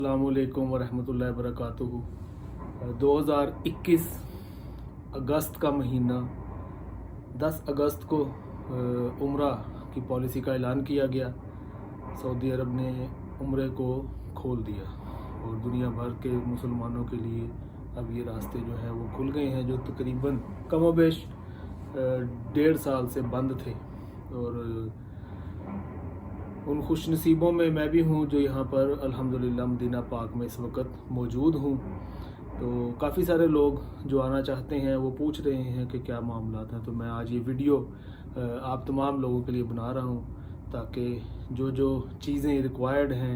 अस्सलामुअलैकुम वरहमतुल्लाहि वबरकातुहू। 2021 अगस्त का महीना, 10 अगस्त को उम्रा की पॉलिसी का ऐलान किया गया। सऊदी अरब ने उम्रे को खोल दिया और दुनिया भर के मुसलमानों के लिए अब ये रास्ते जो हैं वो खुल गए हैं, जो तकरीबन कमोबेश 1.5 साल से बंद थे। और उन खुश नसीबों में मैं भी हूँ जो यहाँ पर अल्हम्दुलिल्लाह मदीना पाक में इस वक्त मौजूद हूँ। तो काफ़ी सारे लोग जो आना चाहते हैं वो पूछ रहे हैं कि क्या मामलात हैं। तो मैं आज ये वीडियो आप तमाम लोगों के लिए बना रहा हूँ ताकि जो जो चीज़ें रिक्वायर्ड हैं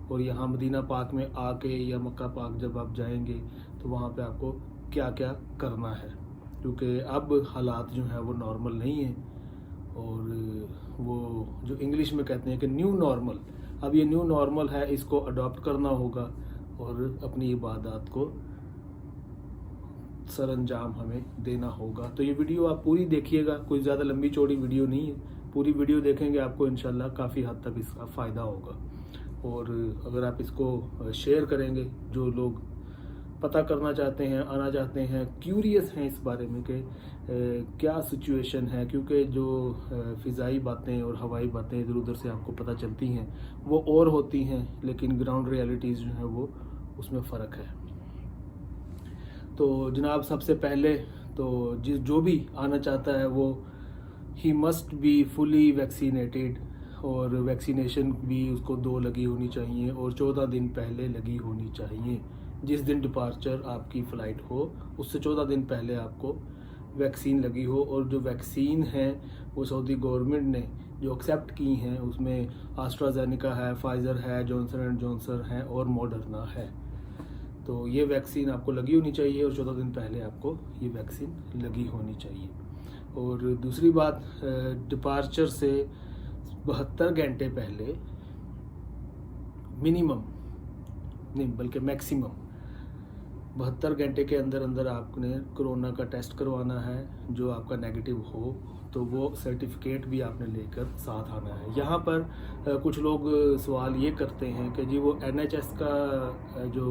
और यहाँ मदीना पाक में आके या मक्का पाक जब आप जाएंगे तो वहाँ पे आपको क्या क्या करना है, क्योंकि अब हालात जो हैं वो नॉर्मल नहीं हैं। और वो जो इंग्लिश में कहते हैं कि न्यू नॉर्मल, अब ये न्यू नॉर्मल है, इसको अडॉप्ट करना होगा और अपनी इबादत को सरअंजाम हमें देना होगा। तो ये वीडियो आप पूरी देखिएगा, कोई ज़्यादा लंबी चौड़ी वीडियो नहीं है। पूरी वीडियो देखेंगे आपको इंशाल्लाह काफ़ी हद तक इसका फ़ायदा होगा। और अगर आप इसको शेयर करेंगे, जो लोग पता करना चाहते हैं, आना चाहते हैं, क्यूरियस हैं इस बारे में कि क्या सिचुएशन है, क्योंकि जो फ़िज़ाई बातें और हवाई बातें इधर उधर से आपको पता चलती हैं वो और होती हैं, लेकिन ग्राउंड रियलिटीज़ जो है वो उसमें फ़र्क है। तो जनाब, सबसे पहले तो जो भी आना चाहता है वो he must be fully vaccinated, और वैक्सीनेशन भी उसको 2 लगी होनी चाहिए और 14 दिन पहले लगी होनी चाहिए। जिस दिन डिपार्चर आपकी फ़्लाइट हो उससे 14 दिन पहले आपको वैक्सीन लगी हो। और जो वैक्सीन है वो सऊदी गवर्नमेंट ने जो एक्सेप्ट की हैं उसमें एस्ट्राजेनेका है, फाइज़र है, जॉनसन एंड जॉनसन है और मॉडर्ना है। तो ये वैक्सीन आपको लगी होनी चाहिए और 14 दिन पहले आपको ये वैक्सीन लगी होनी चाहिए। और दूसरी बात, डिपार्चर से 72 घंटे पहले मिनिमम नहीं बल्कि मैक्सिमम 72 घंटे के अंदर अंदर आपने कोरोना का टेस्ट करवाना है। जो आपका नेगेटिव हो तो वो सर्टिफिकेट भी आपने लेकर साथ आना है। यहाँ पर कुछ लोग सवाल ये करते हैं कि जी वो NHS का जो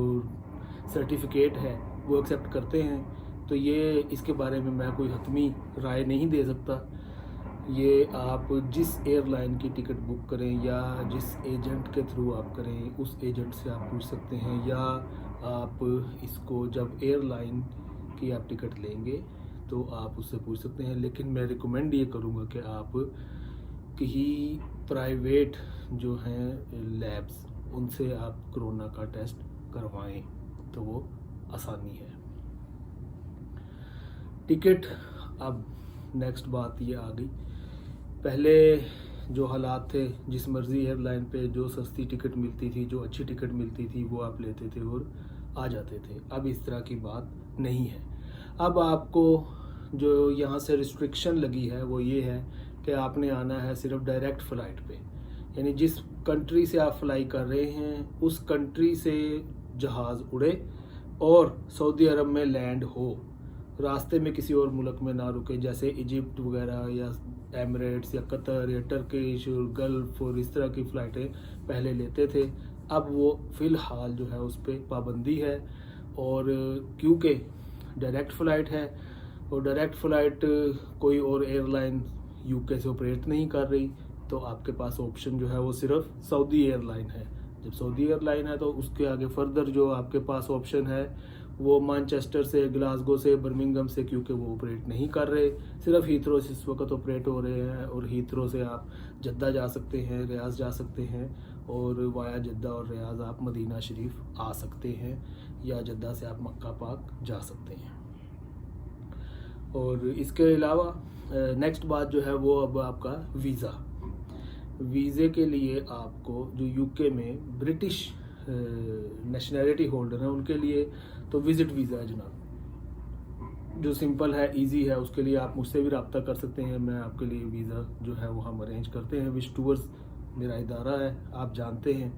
सर्टिफिकेट है वो एक्सेप्ट करते हैं। तो ये इसके बारे में मैं कोई हतमी राय नहीं दे सकता। ये आप जिस एयरलाइन की टिकट बुक करें या जिस एजेंट के थ्रू आप करें उस एजेंट से आप पूछ सकते हैं, या आप इसको जब एयरलाइन की आप टिकट लेंगे तो आप उससे पूछ सकते हैं। लेकिन मैं रिकमेंड ये करूँगा कि आप कहीं प्राइवेट जो हैं लैब्स उनसे आप कोरोना का टेस्ट करवाएं तो वो आसानी है। टिकट, अब नेक्स्ट बात ये आ गई, पहले जो हालात थे जिस मर्ज़ी एयरलाइन पे जो सस्ती टिकट मिलती थी, जो अच्छी टिकट मिलती थी वो आप लेते थे और आ जाते थे। अब इस तरह की बात नहीं है। अब आपको जो यहाँ से रिस्ट्रिक्शन लगी है वो ये है कि आपने आना है सिर्फ डायरेक्ट फ़्लाइट पे, यानी जिस कंट्री से आप फ्लाई कर रहे हैं उस कंट्री से जहाज़ उड़े और सऊदी अरब में लैंड हो, रास्ते में किसी और मुल्क में ना रुके, जैसे इजिप्ट वगैरह या एमिरेट्स या कतर या टर्किश और गल्फ़ और इस तरह की फ़्लाइटें पहले लेते थे। अब वो फ़िलहाल जो है उस पर पाबंदी है। और क्योंकि डायरेक्ट फ़्लाइट है और डायरेक्ट फ़्लाइट कोई और एयरलाइन UK से ऑपरेट नहीं कर रही, तो आपके पास ऑप्शन जो है वो सिर्फ सऊदी एयरलाइन है। जब सऊदी एयरलाइन है तो उसके आगे फर्दर जो आपके पास ऑप्शन है वो मैनचेस्टर से, ग्लासगो से, बर्मिंघम से, क्योंकि वो ऑपरेट नहीं कर रहे, सिर्फ हीथ्रो से इस वक्त ऑपरेट हो रहे हैं। और हीथ्रो से आप जद्दा जा सकते हैं, रियाज जा सकते हैं, और वाया जद्दा और रियाज आप मदीना शरीफ आ सकते हैं, या जद्दा से आप मक्का पाक जा सकते हैं। और इसके अलावा नेक्स्ट बात जो है वो अब आपका वीज़े के लिए आपको जो UK में ब्रिटिश नेशनैलिटी होल्डर हैं उनके लिए तो विज़िट वीज़ा है जनाब, जो सिंपल है, इजी है। उसके लिए आप मुझसे भी रब्ता कर सकते हैं, मैं आपके लिए वीज़ा जो है वो हम अरेंज करते हैं। विश टूर्स मेरा इदारा है, आप जानते हैं।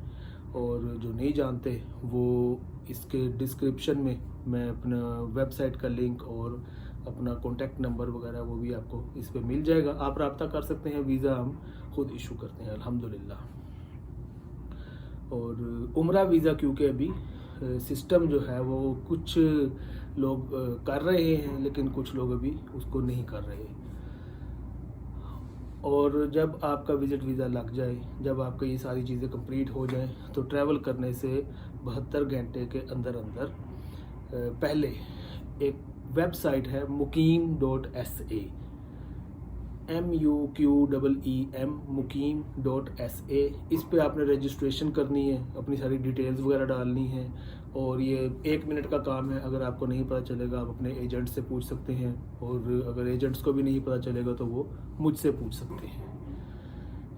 और जो नहीं जानते वो इसके डिस्क्रिप्शन में मैं अपना वेबसाइट का लिंक और अपना कॉन्टैक्ट नंबर वगैरह वो भी आपको इस पर मिल जाएगा, आप रब्ता कर सकते हैं। वीज़ा हम खुद इशू करते हैं अल्हम्दुलिल्लाह। और उम्रा वीज़ा क्योंकि अभी सिस्टम जो है वो कुछ लोग कर रहे हैं, लेकिन कुछ लोग अभी उसको नहीं कर रहे। और जब आपका विज़िट वीज़ा लग जाए, जब आपका ये सारी चीज़ें कंप्लीट हो जाएं, तो ट्रैवल करने से 72 घंटे के अंदर अंदर पहले एक वेबसाइट है mukim.sa, MUQEEM, mukim.sa। इस पे आपने रजिस्ट्रेशन करनी है, अपनी सारी डिटेल्स वगैरह डालनी है, और ये 1 मिनट का काम है। अगर आपको नहीं पता चलेगा आप अपने एजेंट से पूछ सकते हैं, और अगर एजेंट्स को भी नहीं पता चलेगा तो वो मुझसे पूछ सकते हैं।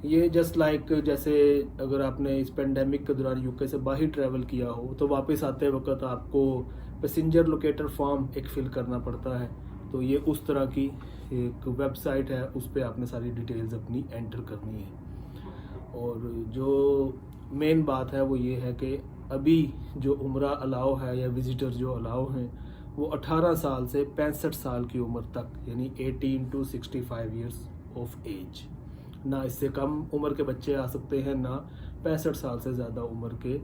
ये जस्ट लाइक जैसे अगर आपने इस पेंडेमिक के दौरान यूके से बाहर ट्रैवल किया हो, तो वापस आते वक्त आपको पैसेंजर लोकेटर फॉर्म एक फिल करना पड़ता है, तो ये उस तरह की एक वेबसाइट है, उस पर आपने सारी डिटेल्स अपनी एंटर करनी है। और जो मेन बात है वो ये है कि अभी जो उम्रा अलाउ है या विजिटर जो अलाउ हैं, वो 18 साल से 65 साल की उम्र तक, यानी 18 to 65 ईयर्स ऑफ एज। ना इससे कम उम्र के बच्चे आ सकते हैं, ना 65 साल से ज़्यादा उम्र के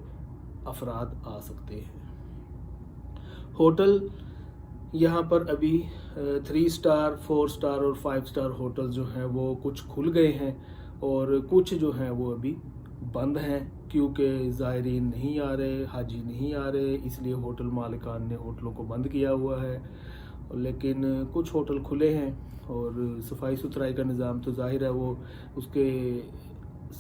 अफराद आ सकते हैं। होटल यहाँ पर अभी 3 स्टार, 4 स्टार और 5 स्टार होटल जो हैं वो कुछ खुल गए हैं, और कुछ जो हैं वो अभी बंद हैं, क्योंकि ज़ायरीन नहीं आ रहे, हाजी नहीं आ रहे, इसलिए होटल मालिकान ने होटलों को बंद किया हुआ है। लेकिन कुछ होटल खुले हैं, और सफाई सुथराई का निज़ाम तो ज़ाहिर है वो उसके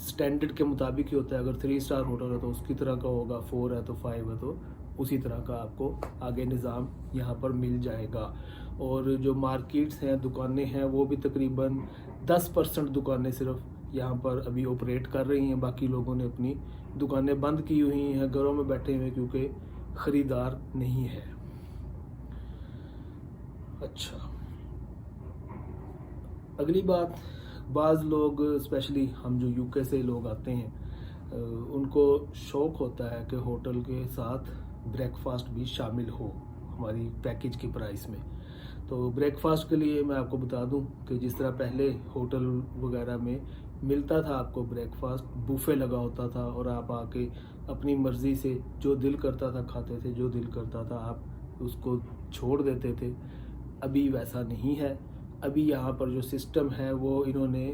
स्टैंडर्ड के मुताबिक ही होता है। अगर 3 स्टार होटल है तो उसकी तरह का होगा, 4 है तो 5 है तो उसी तरह का आपको आगे निज़ाम यहाँ पर मिल जाएगा। और जो मार्केट्स हैं, दुकानें हैं, वो भी तकरीबन 10% दुकानें सिर्फ यहाँ पर अभी ऑपरेट कर रही हैं। बाकी लोगों ने अपनी दुकानें बंद की हुई हैं, घरों में बैठे हुए, क्योंकि ख़रीदार नहीं है। अच्छा, अगली बात, बाज़ लोग स्पेशली हम जो यूके से लोग आते हैं, उनको शौक़ होता है कि होटल के साथ ब्रेकफास्ट भी शामिल हो हमारी पैकेज की प्राइस में। तो ब्रेकफास्ट के लिए मैं आपको बता दूं कि जिस तरह पहले होटल वगैरह में मिलता था आपको ब्रेकफास्ट, बुफे लगा होता था, और आप आके अपनी मर्ज़ी से जो दिल करता था खाते थे, जो दिल करता था आप उसको छोड़ देते थे। अभी वैसा नहीं है। अभी यहाँ पर जो सिस्टम है वो इन्होंने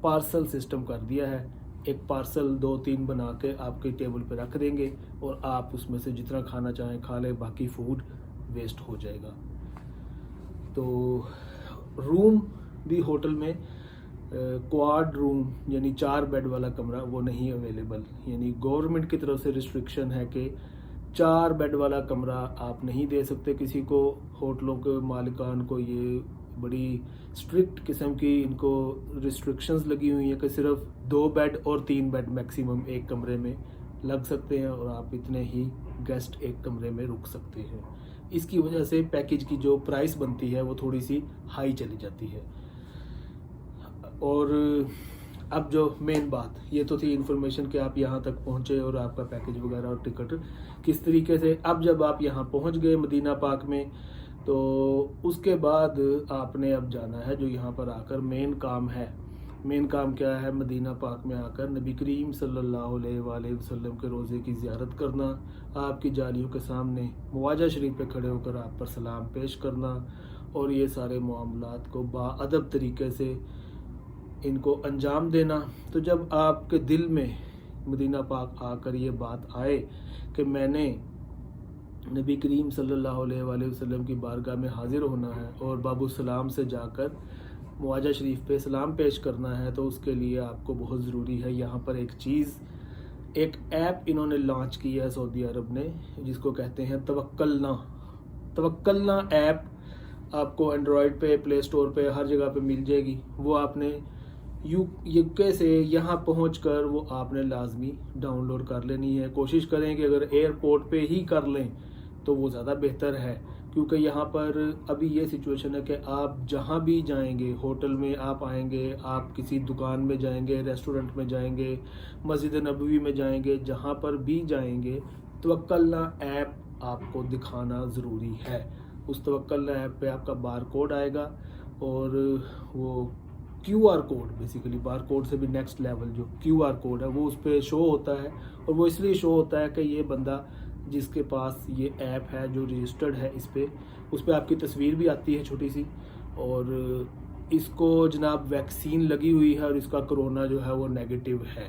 पार्सल सिस्टम कर दिया है। एक पार्सल 2-3 बना के आपके टेबल पे रख देंगे, और आप उसमें से जितना खाना चाहें खा लें, बाकी फूड वेस्ट हो जाएगा। तो रूम भी होटल में क्वाड रूम यानी 4 बेड वाला कमरा वो नहीं अवेलेबल, यानी गवर्नमेंट की तरफ से रिस्ट्रिक्शन है कि 4 बेड वाला कमरा आप नहीं दे सकते किसी को। होटलों के मालिकान को ये बड़ी स्ट्रिक्ट किस्म की इनको रिस्ट्रिक्शंस लगी हुई हैं कि सिर्फ 2 बेड और 3 बेड मैक्सिमम एक कमरे में लग सकते हैं, और आप इतने ही गेस्ट एक कमरे में रुक सकते हैं। इसकी वजह से पैकेज की जो प्राइस बनती है वो थोड़ी सी हाई चली जाती है। और अब जो मेन बात, ये तो थी इन्फॉर्मेशन कि आप यहाँ तक पहुँचे और आपका पैकेज वगैरह और टिकट किस तरीके से। अब जब आप यहाँ पहुँच गए मदीना पाक में, तो उसके बाद आपने अब जाना है जो यहाँ पर आकर मेन काम है। मेन काम क्या है? मदीना पाक में आकर नबी करीम सल्लल्लाहु अलैहि वसल्लम के रोज़े की ज़ियारत करना, आपकी जालियों के सामने मुआजा शरीफ पे खड़े होकर आप पर सलाम पेश करना, और ये सारे मामलात को बाअदब तरीके से इनको अंजाम देना। तो जब आपके दिल में मदीना पाक आकर ये बात आए कि मैंने नबी करीम सल्लल्लाहु अलैहि वसल्लम की बारगाह में हाजिर होना है और बाबू सलाम से जाकर मुआजा शरीफ पे सलाम पेश करना है, तो उसके लिए आपको बहुत ज़रूरी है यहाँ पर एक चीज़, एक ऐप इन्होंने लॉन्च की है सऊदी अरब ने, जिसको कहते हैं तवक्कलना। तवक्कलना ऐप आपको एंड्रॉयड पे, प्ले स्टोर पे, हर जगह पे मिल जाएगी। वो आपने यूके से यहाँ पहुँचकर वो आपने लाजमी डाउनलोड कर लेनी है। कोशिश करें कि अगर एयरपोर्ट पे ही कर लें तो वो ज़्यादा बेहतर है, क्योंकि यहाँ पर अभी ये सिचुएशन है कि आप जहाँ भी जाएंगे, होटल में आप आएंगे, आप किसी दुकान में जाएंगे, रेस्टोरेंट में जाएंगे, मस्जिद नबवी में जाएंगे, जहाँ पर भी जाएंगे, तवक्कलना ऐप आपको दिखाना ज़रूरी है। उस तवक्कलना ऐप पे आपका बार कोड आएगा और वो QR code, basically bar code से भी नेक्स्ट लेवल जो QR कोड है वो उस पर शो होता है। और वो इसलिए शो होता है कि ये बंदा जिसके पास ये ऐप है जो रजिस्टर्ड है उस पर आपकी तस्वीर भी आती है छोटी सी, और इसको जनाब वैक्सीन लगी हुई है और इसका कोरोना जो है वो नेगेटिव है।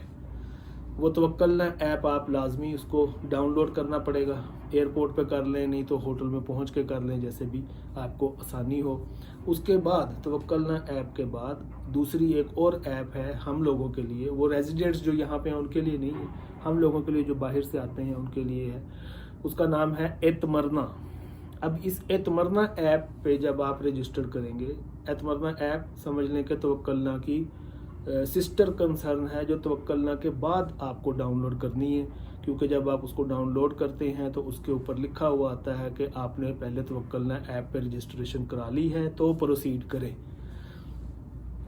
वो तवक्कलना ऐप आप लाजमी उसको डाउनलोड करना पड़ेगा। एयरपोर्ट पे कर लें, नहीं तो होटल में पहुंच के कर लें, जैसे भी आपको आसानी हो। उसके बाद तवक्कलना ऐप के बाद दूसरी एक और ऐप है हम लोगों के लिए, वो रेजिडेंट्स जो यहाँ पे हैं उनके लिए नहीं है, हम लोगों के लिए जो बाहर से आते हैं उनके लिए है। उसका नाम है एतमरना। अब इस एतमरना ऐप पे जब आप रजिस्टर करेंगे, एतमरना ऐप समझ लें कि तवक्कलना की सिस्टर कंसर्न है जो तवक्कलना के बाद आपको डाउनलोड करनी है, क्योंकि जब आप उसको डाउनलोड करते हैं तो उसके ऊपर लिखा हुआ आता है कि आपने पहले तवक्कलना ऐप पे रजिस्ट्रेशन करा ली है तो प्रोसीड करें।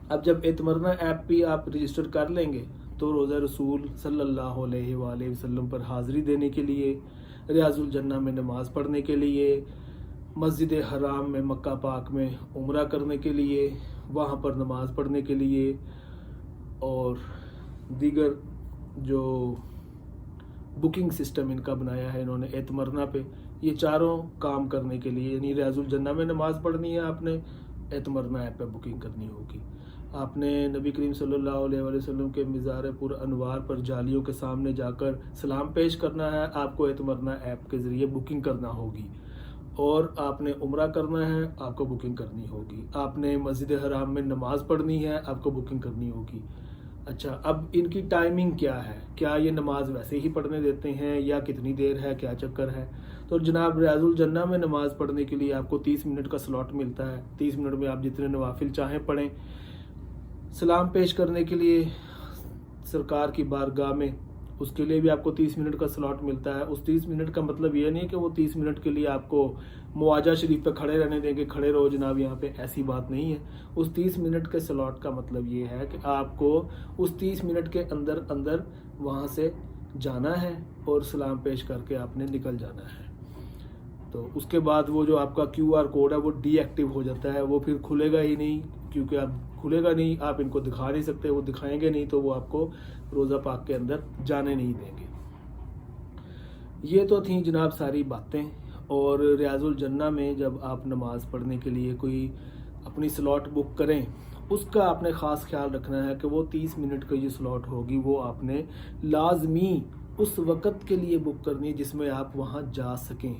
अब जब एतमरना ऐप पे आप रजिस्टर कर लेंगे तो रोज़ा रसूल सल्लल्लाहु अलैहि वसल्लम पर हाज़िरी देने के लिए, रियाजुल जन्ना में नमाज़ पढ़ने के लिए, मस्जिद हराम में मक्का पाक में उम्रा करने के लिए, वहाँ पर नमाज़ पढ़ने के लिए, और दीगर जो बुकिंग सिस्टम इनका बनाया है इन्होंने एतमरना पे, ये चारों काम करने के लिए, यानी रियाजुल जन्ना में नमाज़ पढ़नी है आपने, एतमरना ऐप पे बुकिंग करनी होगी आपने, नबी करीम सल्लल्लाहु अलैहि वसल्लम के मिज़ार पुर अनवार पर जालियों के सामने जाकर सलाम पेश करना है, आपको एतमरना ऐप के ज़रिए बुकिंग करना होगी, और आपने उम्रा करना है, आपको बुकिंग करनी होगी, आपने मस्जिद हराम में नमाज़ पढ़नी है, आपको बुकिंग करनी होगी। अच्छा, अब इनकी टाइमिंग क्या है, क्या ये नमाज वैसे ही पढ़ने देते हैं या कितनी देर है, क्या चक्कर है? तो जनाब रियाजुल जन्ना में नमाज़ पढ़ने के लिए आपको 30 मिनट का स्लॉट मिलता है। 30 मिनट में आप जितने नवाफिल चाहें पढ़ें। सलाम पेश करने के लिए सरकार की बारगाह में, उसके लिए भी आपको 30 मिनट का स्लॉट मिलता है। उस 30 मिनट का मतलब ये नहीं कि वो 30 मिनट के लिए आपको मुआजा शरीफ पे खड़े रहने देंगे, खड़े रहो जनाब यहाँ पे, ऐसी बात नहीं है। उस 30 मिनट के स्लॉट का मतलब ये है कि आपको उस 30 मिनट के अंदर अंदर वहाँ से जाना है और सलाम पेश करके आपने निकल जाना है। तो उसके बाद वो जो आपका QR कोड है वो डीएक्टिव हो जाता है, वो फिर खुलेगा ही नहीं, क्योंकि आप खुलेगा नहीं, आप इनको दिखा नहीं सकते, वो दिखाएंगे नहीं तो वो आपको रोज़ा पाक के अंदर जाने नहीं देंगे। ये तो थी जनाब सारी बातें। और रियाजुल जन्ना में जब आप नमाज़ पढ़ने के लिए कोई अपनी स्लॉट बुक करें, उसका आपने ख़ास ख्याल रखना है कि वो 30 मिनट की जो स्लॉट होगी वो आपने लाजमी उस वक़्त के लिए बुक करनी है जिसमें आप वहाँ जा सकें,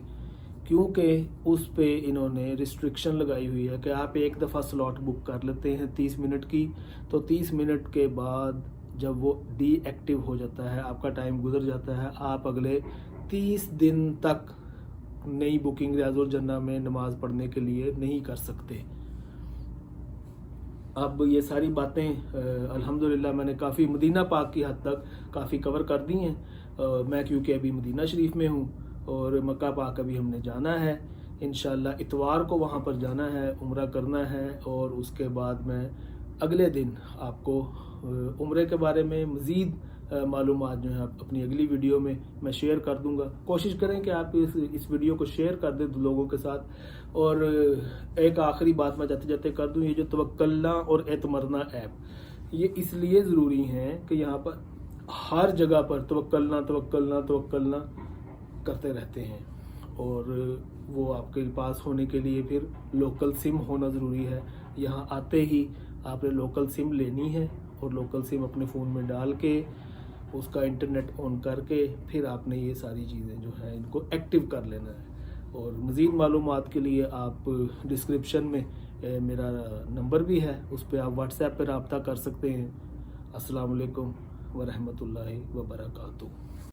क्योंकि उस पे इन्होंने रिस्ट्रिक्शन लगाई हुई है कि आप एक दफ़ा स्लॉट बुक कर लेते हैं 30 मिनट की, तो 30 मिनट के बाद जब वो डीएक्टिव हो जाता है, आपका टाइम गुजर जाता है, आप अगले 30 दिन तक नई बुकिंग रियाजुल जन्ना में नमाज़ पढ़ने के लिए नहीं कर सकते। अब ये सारी बातें अल्हम्दुलिल्लाह मैंने काफ़ी मदीना पाक की हद तक काफ़ी कवर कर दी हैं। मैं क्योंकि अभी मदीना शरीफ में हूँ और मक्का पाक अभी हमने जाना है, इंशाल्लाह इतवार को वहाँ पर जाना है, उम्रा करना है, और उसके बाद मैं अगले दिन आपको उम्रे के बारे में मज़ीद मालूमात जो है अपनी अगली वीडियो में मैं शेयर कर दूंगा। कोशिश करें कि आप इस वीडियो को शेयर कर दें लोगों के साथ। और एक आखिरी बात मैं जाते जाते कर दूं, ये जो तवक्कलना और एतमरना ऐप, ये इसलिए ज़रूरी हैं कि यहाँ पर हर जगह पर तवक्कलना तवक्कलना तवक्कलना करते रहते हैं, और वो आपके पास होने के लिए फिर लोकल सिम होना ज़रूरी है। यहाँ आते ही आपने लोकल सिम लेनी है और लोकल सिम अपने फ़ोन में डाल के उसका इंटरनेट ऑन करके फिर आपने ये सारी चीज़ें जो है इनको एक्टिव कर लेना है। और मज़ीद मालूमात के लिए आप डिस्क्रिप्शन में मेरा नंबर भी है, उस पर आप व्हाट्सएप पर रब्ता कर सकते हैं। अस्सलाम वालेकुम व रहमतुल्लाहि व बरकातुहू।